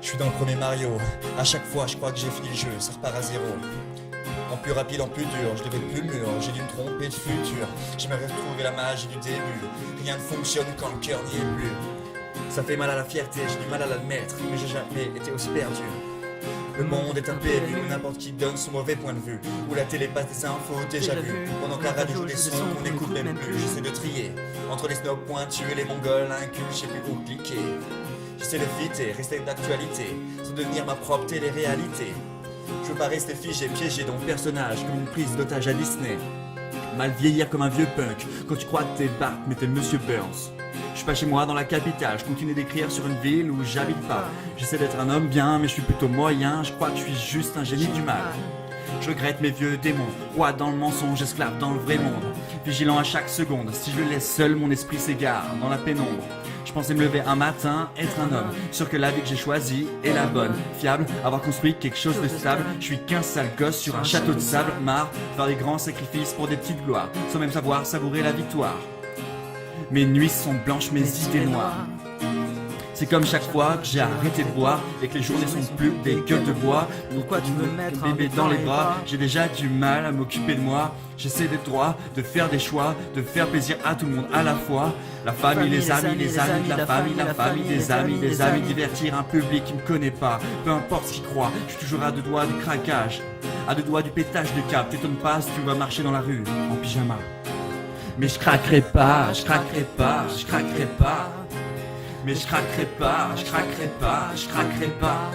Je suis dans le premier Mario. À chaque fois, je crois que j'ai fini le jeu, ça repart à zéro. En plus rapide, en plus dur, je devais plus le mur, j'ai dû me tromper de futur. J'aimerais retrouver la magie du début. Rien ne fonctionne quand le cœur n'y est plus. Ça fait mal à la fierté, j'ai du mal à l'admettre, mais j'ai jamais été aussi perdu. Le monde est un PLU où n'importe qui donne son mauvais point de vue. Où la télé passe des infos déjà vues. Pendant que la radio joue des sons qu'on n'écoute même plus. J'essaie de trier entre les snobs pointus et les mongols incultes, je sais plus où cliquer. J'essaie de fitter, rester d'actualité, sans devenir ma propre télé-réalité. Je veux pas rester figé, piégé dans le personnage, comme une prise d'otage à Disney. Mal vieillir comme un vieux punk, quand tu crois que t'es Bart, mais t'es Monsieur Burns. Je suis pas chez moi dans la capitale, je continue d'écrire sur une ville où j'habite pas. J'essaie d'être un homme bien, mais je suis plutôt moyen, je crois que je suis juste un génie du mal. Je regrette mes vieux démons, roi dans le mensonge, esclave dans le vrai monde. Vigilant à chaque seconde, si je le laisse seul, mon esprit s'égare dans la pénombre. Je pensais me lever un matin, être un homme, sûr que la vie que j'ai choisie est la bonne. Fiable, avoir construit quelque chose de stable, je suis qu'un sale gosse sur un château de sable. Marre, faire des grands sacrifices pour des petites gloires, sans même savoir savourer la victoire. Mes nuits sont blanches, mes idées noires. C'est comme chaque fois que j'ai arrêté de boire et que les journées sont plus des gueules de bois. Pourquoi tu veux mettre un bébé dans les bras? J'ai déjà du mal à m'occuper de moi. J'essaie d'être droit, de faire des choix, de faire plaisir à tout le monde à la fois. La famille, les amis de la famille, la famille, des amis, divertir un public qui me connaît pas. Peu importe ce qu'il croit, je suis toujours à deux doigts du craquage, à deux doigts du pétage de câble. T'étonnes pas si tu vas marcher dans la rue en pyjama. Mais je craquerai pas, je craquerai pas, je craquerai pas. Mais je craquerai pas, je craquerai pas, je craquerai pas.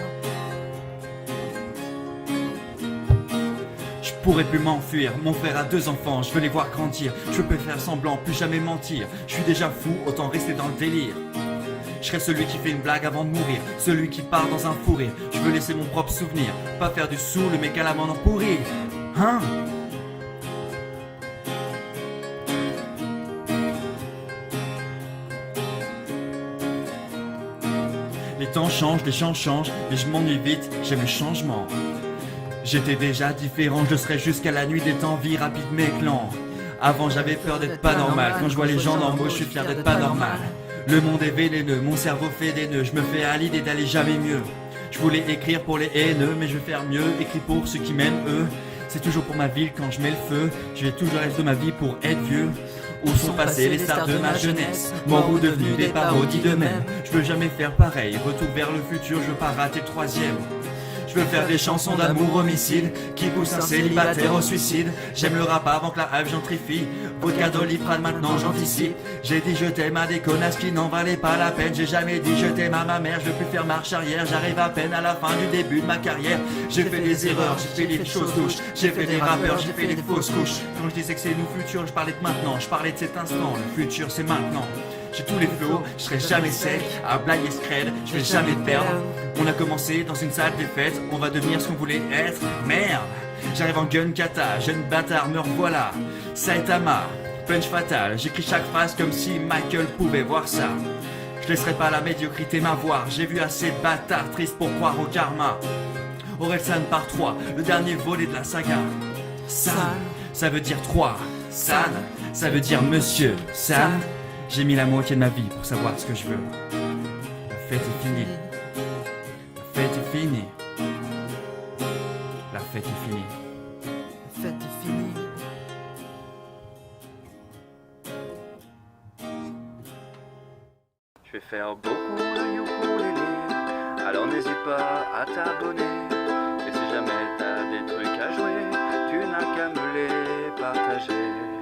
Je pourrais plus m'enfuir, mon frère a 2 enfants, je veux les voir grandir. Je peux faire semblant, plus jamais mentir. Je suis déjà fou, autant rester dans le délire. Je serai celui qui fait une blague avant de mourir, celui qui part dans un fou rire. Je veux laisser mon propre souvenir, pas faire du sou, le mec à la main en pourrir. Hein? Les temps changent, les gens changent, mais je m'ennuie vite, j'aime le changement. J'étais déjà différent, je serais jusqu'à la nuit des temps, vie rapide mes clans. Avant j'avais peur d'être pas normal, quand je vois les gens normaux, je suis fier d'être pas normal. Le monde est vénéneux, mon cerveau fait des nœuds, je me fais à l'idée d'aller jamais mieux. Je voulais écrire pour les haineux, mais je vais faire mieux, écrit pour ceux qui m'aiment eux. C'est toujours pour ma ville quand je mets le feu, je vais toujours rester de ma vie pour être vieux. Où sont passés les stars de ma jeunesse, morts ou devenus des parodies d'eux-mêmes. Je veux jamais faire pareil, retour vers le futur, je veux pas rater le 3e. Je veux faire des chansons d'amour homicide qui poussent un célibataire au suicide. J'aime le rap avant que la hype gentrifie. Vodka Doliprane maintenant j'anticipe. J'ai dit je t'aime à des connasses qui n'en valaient pas la peine. J'ai jamais dit je t'aime à ma mère, je veux plus faire marche arrière. J'arrive à peine à la fin du début de ma carrière. J'ai fait des erreurs, j'ai fait des choses louches. J'ai fait des rappeurs, j'ai fait des fausses couches. Quand je disais que c'est nous futur, je parlais de maintenant. Je parlais de cet instant, le futur c'est maintenant. J'ai tous les flots, je serai jamais sec, à blague et scred, je vais jamais te perdre. On a commencé dans une salle des fêtes, on va devenir ce qu'on voulait être. Merde, j'arrive en gun kata, jeune bâtard, me revoilà. Saitama, punch fatal, j'écris chaque phrase comme si Michael pouvait voir ça. Je laisserai pas la médiocrité m'avoir, j'ai vu assez de bâtards tristes pour croire au karma. Orelsan par 3, le dernier volet de la saga. San, ça veut dire 3. San, ça veut dire monsieur. San, j'ai mis la moitié de ma vie pour savoir ce que je veux. La fête est finie. La fête est finie. La fête est finie. La fête est finie. Je vais faire beaucoup de ukulélé, alors n'hésite pas à t'abonner. Et si jamais t'as des trucs à jouer, tu n'as qu'à me les partager.